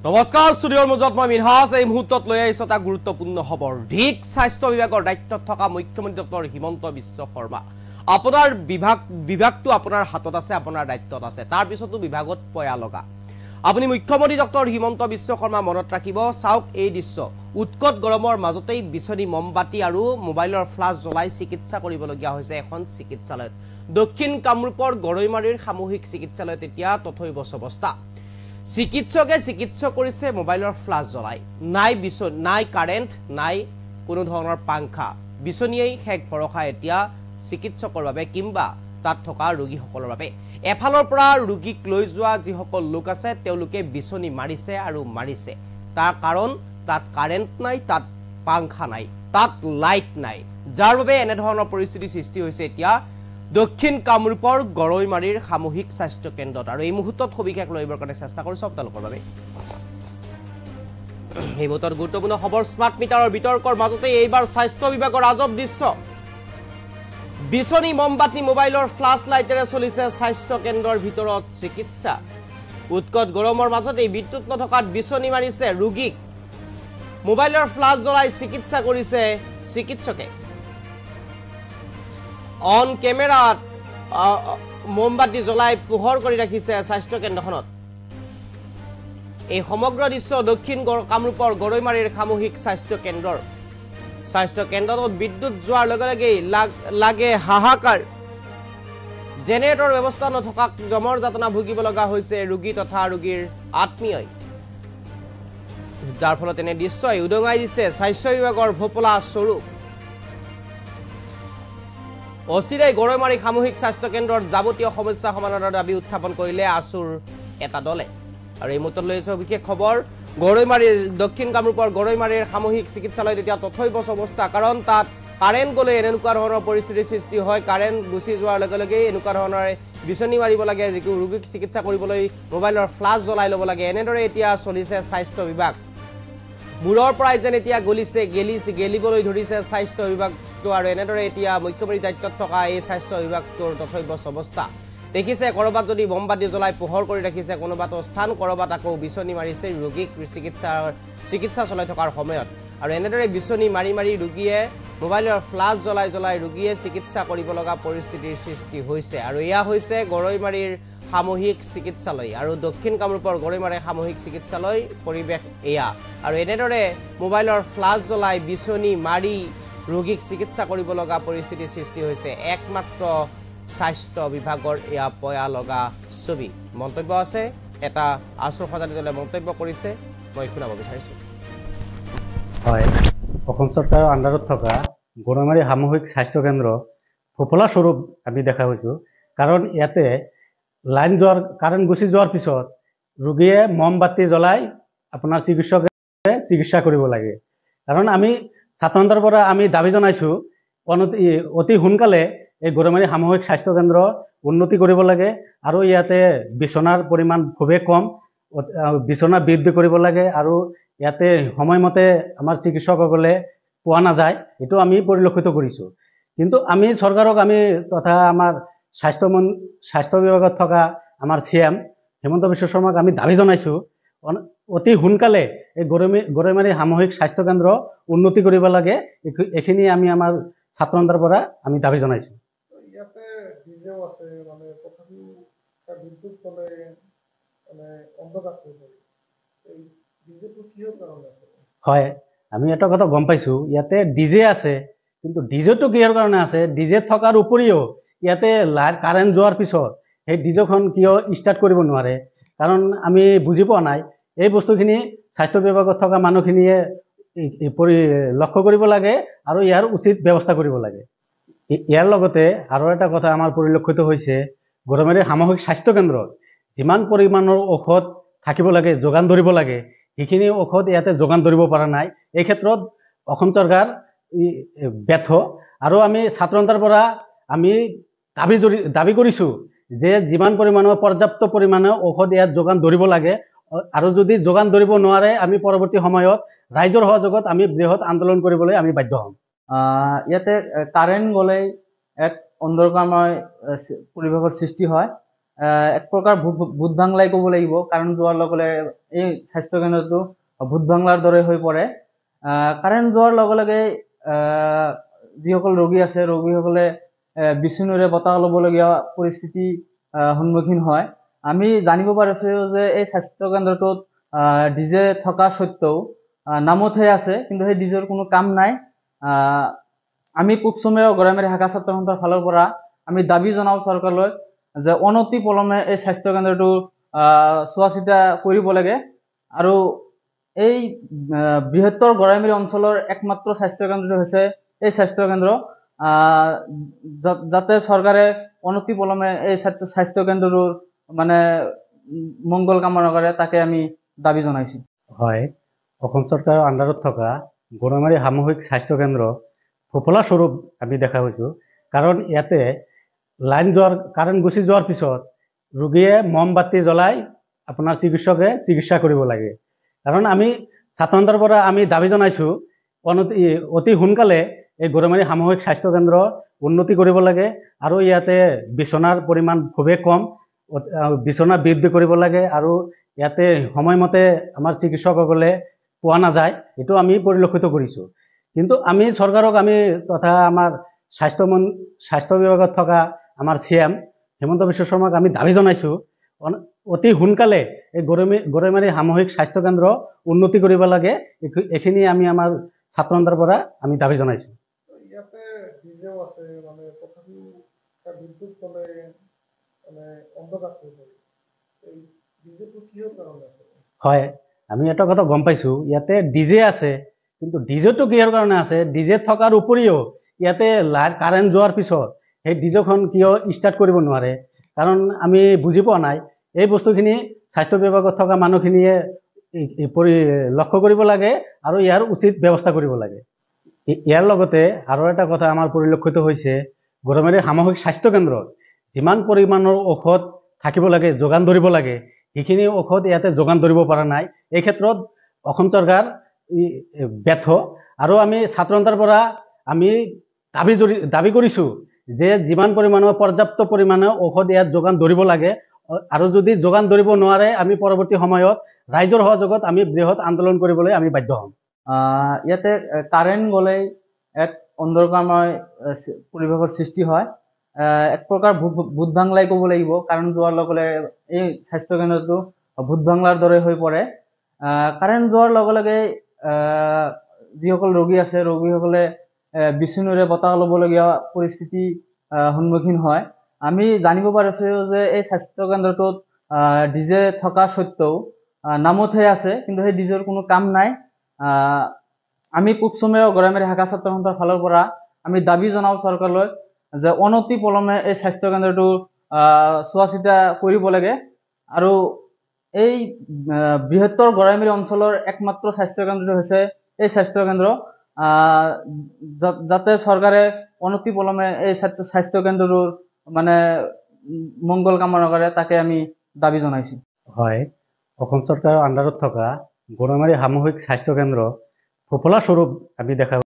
নমস্কাৰ ষ্টুডিঅ'ৰ মাজত মই মিনহাজ এই মুহূৰ্তত লৈ আহিছোঁ এটা গুৰুত্বপূৰ্ণ খবৰ ঢিক স্বাস্থ্য বিভাগৰ দায়িত্বত থকা মুখ্যমন্ত্ৰী ডক্টৰ হিমন্ত বিশ্ব শৰ্মা আপোনাৰ বিভাগটো আপোনাৰ হাতত আছে আপোনাৰ দায়িত্বত আছে তাৰ পিছতো বিভাগত পয়া লগা আপুনি মুখ্যমন্ত্ৰী ডক্টৰ হিমন্ত বিশ্ব শৰ্মা মনত ৰাখিব চাওক এই দৃশ্য উৎকট গৰমৰ মাজতেই বিচনী মমবাতি আৰু মোবাইলৰ ফ্লাছ জ্বলাই চিকিৎসা কৰিবলগীয়া হৈছে এখন চিকিৎসালয়ত দক্ষিণ কামৰূপৰ গৰৈমাৰীৰ সামূহিক চিকিৎসালয়ত এতিয়া তথৈবচ অৱস্থা চিকিৎসকে চিকিৎসা কৰিছে মোবাইলৰ ফ্লাছ জ্বলাই নাই কাৰেণ্ট নাই কোনো ধৰণৰ পাংখা বিচনীয়েই হেক ভৰসা এতিয়া চিকিৎসকৰ বাবে কিংবা তাত থকা ৰোগীসকলৰ বাবে এফালৰ পৰা ৰোগীক লৈ যোৱা যিসকল লোক আছে তেওঁলোকে বিচনী মাৰিছে আৰু মাৰিছে তাৰ কাৰণ তাত কাৰেণ্ট নাই তাত পাংখা নাই তাত লাইট নাই যাৰ বাবে এনে ধৰণৰ পৰিস্থিতি সৃষ্টি হৈছে এতিয়া দক্ষিণ কামৰূপৰ গৰৈমাৰীৰ সামূহিক স্বাস্থ্য কেন্দ্ৰত আৰু এই মুহূৰ্তত সবিশেষ লইবৰ কাৰণে চেষ্টা কৰিছো আপোনালোকৰ বাবে এই মুহূৰ্তত গুৰুত্বপূৰ্ণ খবৰ স্মাৰ্ট মিটাৰৰ বিতৰ্কৰ মাজতে এইবাৰ স্বাস্থ্য বিভাগৰ আজব দৃশ্য বিচনী মমবাতি মোবাইলৰ ফ্লাছ লাইটেৰে চলিছে স্বাস্থ্য কেন্দ্ৰৰ ভিতৰত চিকিৎসা উৎকট গৰমৰ মাজতে বিদ্যুৎ নথকাত বিচনী মাৰিছে ৰোগীক মোবাইলৰ ফ্লাছ জ্বলাই চিকিৎসা কৰিছে চিকিৎসকে অন কেমেৰাত মমবাতি জ্বলাই পোহৰ কৰি ৰাখিছে স্বাস্থ্য কেন্দ্ৰখনত এই সমগ্ৰ দৃশ্য দক্ষিণ কামৰূপৰ গৰৈমাৰীৰ সামূহিক স্বাস্থ্য কেন্দ্ৰত বিদ্যুৎ যোৱাৰ লগে লগে লাগে হাহাকাৰ জেনেৰেটৰ ব্যৱস্থা নথকা জমৰ যাতনা ভুগিব লগা হৈছে ৰোগী তথা ৰোগীৰ আত্মীয় যাৰ ফলত এনে দৃশ্যই উদঙাই দিছে স্বাস্থ্য বিভাগৰ ভোপলা স্বৰূপ অচিৰেই গৰৈমাৰী সামূহিক স্বাস্থ্য কেন্দ্ৰৰ যাৱতীয় সমস্যা সমাধানৰ দাবী উত্থাপন কৰিলে আসুৰ এটা দলে আৰু এই মুহূৰ্তত লৈছে বিশেষ খবৰ গৰৈমাৰীৰ দক্ষিণ কামৰূপৰ গৰৈমাৰীৰ সামূহিক চিকিৎসালয়ত এতিয়া তথৈবচ অৱস্থা কাৰণ তাত কাৰেণ্ট গ'লে এনেকুৱা ধৰণৰ পৰিস্থিতিৰ সৃষ্টি হয় কাৰেণ্ট গুচি যোৱাৰ লগে লগে এনেকুৱা ধৰণৰ বিচনী মাৰিব লাগে যিটো ৰোগীক চিকিৎসা কৰিবলৈ মোবাইলৰ ফ্লাছ জ্বলাই ল'ব লাগে এনেদৰে এতিয়া চলিছে স্বাস্থ্য বিভাগ মূৰৰ পৰাই যেন এতিয়া গেলিবলৈ ধৰিছে স্বাস্থ্য বিভাগটো আৰু এনেদৰে এতিয়া মুখ্যমন্ত্ৰী দায়িত্বত থকা এই স্বাস্থ্য বিভাগটোৰ তথৈবচ অৱস্থা দেখিছে কৰবাত যদি মমবাতি জ্বলাই পোহৰ কৰি ৰাখিছে কোনোবাটো স্থান কৰবাত আকৌ বিচনী মাৰিছে ৰোগীক চিকিৎসা চলাই থকাৰ সময়ত আৰু এনেদৰে বিচনী মাৰি ৰোগীয়ে মোবাইলৰ ফ্লাছ জ্বলাই ৰোগীয়ে চিকিৎসা কৰিব লগা পৰিস্থিতিৰ সৃষ্টি হৈছে আৰু এয়া হৈছে গৰৈমাৰীৰ সামূহিক চিকিৎসালয় আৰু দক্ষিণ কামৰূপৰ গৰৈমাৰীৰ সামূহিক চিকিৎসালয় পৰিৱেশ এয়া আৰু এনেদৰে মোবাইলৰ ফ্লাছ জ্বলাই বিচনী মাৰি ৰোগীক চিকিৎসা কৰিব লগা পৰিস্থিতিৰ সৃষ্টি হৈছে একমাত্ৰ স্বাস্থ্য বিভাগৰ এয়া পয়া লগা ছবি মন্তব্য আছে এটা আসুৰ সজাতি দলে মন্তব্য কৰিছে মই শুনাব বিচাৰিছো হয় অসম চৰকাৰৰ আণ্ডাৰত থকা গৰৈমাৰী সামূহিক স্বাস্থ্য কেন্দ্ৰ ফোপলা স্বৰূপ আমি দেখা পাইছোঁ কাৰণ ইয়াতে লাইন যোৱাৰ কাৰেণ্ট গুচি যোৱাৰ পিছত ৰোগীয়ে মমবাতি জ্বলাই আপোনাৰ চিকিৎসকে চিকিৎসা কৰিব লাগে কাৰণ আমি ছাত্ৰসন্থাৰ পৰা আমি দাবী জনাইছোঁ অতি সোনকালে এই গৰৈমাৰী সামূহিক স্বাস্থ্য কেন্দ্ৰ উন্নতি কৰিব লাগে আৰু ইয়াতে বিচনাৰ পৰিমাণ খুবেই কম বিচনা বৃদ্ধি কৰিব লাগে আৰু ইয়াতে সময়মতে আমাৰ চিকিৎসকসকলে পোৱা নাযায় এইটো আমি পৰিলক্ষিত কৰিছোঁ কিন্তু আমি চৰকাৰক আমি তথা আমাৰ স্বাস্থ্য বিভাগত থকা আমাৰ CM হিমন্ত বিশ্ব শৰ্মাক আমি দাবী জনাইছোঁ অতি সোনকালে এই গৰৈমাৰী সামূহিক স্বাস্থ্য কেন্দ্ৰ উন্নতি কৰিব লাগে এইখিনি আমি আমাৰ ছাত্ৰসন্থাৰ পৰা আমি দাবী জনাইছোঁ হয় আমি এটা কথা গম পাইছোঁ ইয়াতে ডিজে আছে কিন্তু ডিজেটো কিহৰ কাৰণে আছে ডিজে থকাৰ উপৰিও ইয়াতে কাৰেণ্ট যোৱাৰ পিছত সেই ডিজেখন কিয় ষ্টাৰ্ট কৰিব নোৱাৰে কাৰণ আমি বুজি পোৱা নাই এই বস্তুখিনি স্বাস্থ্য বিভাগত থকা মানুহখিনিয়ে লক্ষ্য কৰিব লাগে আৰু ইয়াৰ উচিত ব্যৱস্থা কৰিব লাগে ইয়াৰ লগতে আৰু এটা কথা আমাৰ পৰিলক্ষিত হৈছে গৰৈমাৰী সামূহিক স্বাস্থ্য কেন্দ্ৰত যিমান পৰিমাণৰ ঔষধ থাকিব লাগে যোগান ধৰিব লাগে সেইখিনি ঔষধ ইয়াতে যোগান ধৰিব পৰা নাই এই ক্ষেত্ৰত অসম চৰকাৰ ব্যৰ্থ আৰু আমি ছাত্ৰসন্থাৰ পৰা আমি দাবী কৰিছোঁ যে যিমান পৰিমাণৰ পৰ্যাপ্ত পৰিমাণে ঔষধ ইয়াত যোগান ধৰিব লাগে আৰু যদি যোগান ধৰিব নোৱাৰে আমি পৰৱৰ্তী সময়ত ৰাইজৰ সহযোগত আমি বৃহৎ আন্দোলন কৰিবলৈ আমি বাধ্য হ'ম ইয়াতে কাৰেণ্ট গ'লে এক অন্ধকাৰময় পৰিৱেশৰ সৃষ্টি হয় এক প্ৰকাৰ ভূত বাংলাই ক'ব লাগিব, কাৰণ যোৱাৰ লগে লগে এই স্বাস্থ্যকেন্দ্ৰটো ভূত বাংলাৰ দৰে হৈ পৰে। কাৰেণ্ট যোৱাৰ লগে লগে যিসকল ৰোগী আছে, ৰোগীসকলে বিচনুৰে বতাহ ল'বলগীয়া পৰিস্থিতি সন্মুখীন হয়। আমি জানিব পাৰিছোঁ যে এই স্বাস্থ্যকেন্দ্ৰটোত ডিজে থকা স্বত্বেও নামতহে আছে, কিন্তু সেই ডিজেৰ কোনো কাম নাই। আমি পূবচমীয়া গৰাইমাৰী শাখা ছাত্ৰ সন্থাৰ ফালৰ পৰা আমি দাবী জনাওঁ চৰকাৰলৈ যে অনতি পলমে এই স্বাস্থ্যকেন্দ্ৰটো চোৱা চিতা কৰিব লাগে, আৰু এই বৃহত্তৰ গৰাইমাৰী অঞ্চলৰ একমাত্ৰ স্বাস্থ্যকেন্দ্ৰটো হৈছে এই স্বাস্থ্যকেন্দ্ৰ। যাতে চৰকাৰে অনতি পলমে এই স্বাস্থ্যকেন্দ্ৰটোৰ মানে মংগল কামনা কৰে, তাকে আমি দাবী জনাইছোঁ। হয়, অসম চৰকাৰৰ আণ্ডাৰত থকা গৰৈমাৰী সামূহিক স্বাস্থ্যকেন্দ্ৰ সফলা স্বৰূপ আমি দেখা পাইছোঁ। কাৰণ ইয়াতে কাৰেণ্ট গুচি যোৱাৰ পিছত ৰোগীয়ে মমবাতি জ্বলাই আপোনাৰ চিকিৎসকে চিকিৎসা কৰিব লাগে। কাৰণ আমি ছাত্ৰ সন্থাৰ পৰা আমি দাবী জনাইছোঁ অতি সোনকালে এই গৰৈমাৰী সামূহিক স্বাস্থ্যকেন্দ্ৰ উন্নতি কৰিব লাগে, আৰু ইয়াতে বিচনাৰ পৰিমাণ খুবেই কম, বিচনা বৃদ্ধি কৰিব লাগে, আৰু ইয়াতে সময়মতে আমাৰ চিকিৎসকসকলে পোৱা নাযায়, এইটো আমি পৰিলক্ষিত কৰিছোঁ। কিন্তু আমি চৰকাৰক তথা আমাৰ স্বাস্থ্য বিভাগত থকা আমাৰ CM হিমন্ত বিশ্ব শৰ্মাক আমি দাবী জনাইছোঁ অতি সোনকালে এই গৰৈমাৰী সামূহিক স্বাস্থ্যকেন্দ্ৰ উন্নতি কৰিব লাগে। এইখিনি আমি আমাৰ ছাত্ৰ সন্থাৰ পৰা আমি দাবী জনাইছোঁ। ইয়াতে ডিজেও আছে, মানে তথাপিও বিদ্যুৎ গ'লে মানে অন্ধকার হৈ পৰে। এই ডিজেটো কিহৰ কাৰণে আছে? হয়, আমি এটা কথা গম পাইছোঁ, ইয়াতে ডিজে আছে, কিন্তু ডিজেটো কিহৰ কাৰণে আছে? ডিজে থকাৰ উপৰিও ইয়াতে কাৰেণ্ট যোৱাৰ পিছত সেই ডিজেখন কিয় ষ্টাৰ্ট কৰিব নোৱাৰে? কাৰণ আমি বুজি পোৱা নাই। এই বস্তুখিনি স্বাস্থ্য বিভাগত থকা মানুহখিনিয়ে লক্ষ্য কৰিব লাগে আৰু ইয়াৰ উচিত ব্যৱস্থা কৰিব লাগে। ইয়াৰ লগতে আৰু এটা কথা আমাৰ পৰিলক্ষিত হৈছে, গৰৈমাৰী সামূহিক স্বাস্থ্যকেন্দ্ৰত যিমান পৰিমাণৰ ঔষধ থাকিব লাগে, যোগান ধৰিব লাগে, সেইখিনি ঔষধ ইয়াতে যোগান ধৰিব পৰা নাই। এই ক্ষেত্ৰত অসম চৰকাৰ ব্যৰ্থ, আৰু আমি ছাত্ৰ সন্থাৰ পৰা আমি দাবী কৰিছোঁ যে যিমান পৰিমাণৰ পৰ্যাপ্ত পৰিমাণে ঔষধ ইয়াত যোগান ধৰিব লাগে, আৰু যদি যোগান ধৰিব নোৱাৰে আমি পৰৱৰ্তী সময়ত ৰাইজৰ সহযোগত আমি বৃহৎ আন্দোলন কৰিবলৈ আমি বাধ্য হ'ম। ইয়াতে কাৰেণ্ট গ'লেই এক অন্ধকাৰময় পৰিৱেশৰ সৃষ্টি হয়। এক প্ৰকাৰ ভূত বাংলাই ক'ব লাগিব, কাৰেণ্ট যোৱাৰ লগে লগে এই স্বাস্থ্যকেন্দ্ৰটো ভূত বাংলাৰ দৰে হৈ পৰে। কাৰেণ্ট যোৱাৰ লগে লগে যিসকল ৰোগী আছে, ৰোগীসকলে বিচনুৰে বতাহ ল'বলগীয়া পৰিস্থিতি সন্মুখীন হয়। আমি জানিব পাৰিছোঁ যে এই স্বাস্থ্যকেন্দ্ৰটোত ডিজে থকা স্বত্বেও নামতহে আছে, কিন্তু সেই ডিজেৰ কোনো কাম নাই। আমি পূবচমীয়া গৰাইমাৰী শাখা ছাত্ৰ সন্থাৰ ফালৰ পৰা আমি দাবী জনাওঁ চৰকাৰলৈ যে অনতি পলমে এই স্বাস্থ্যকেন্দ্ৰটো চোৱা চিতা কৰিব লাগে, আৰু এই বৃহত্তৰ গৰাইমাৰী অঞ্চলৰ একমাত্ৰ স্বাস্থ্যকেন্দ্ৰটো হৈছে এই স্বাস্থ্যকেন্দ্ৰ। যাতে চৰকাৰে অনতি পলমে এই স্বাস্থ্যকেন্দ্ৰটোৰ মানে মংগল কামনা কৰে, তাকে আমি দাবী জনাইছোঁ। হয়, অসম চৰকাৰৰ আণ্ডাৰত থকা গৰৈমাৰী সামূহিক স্বাস্থ্যকেন্দ্ৰ সফলা স্বৰূপ আমি দেখা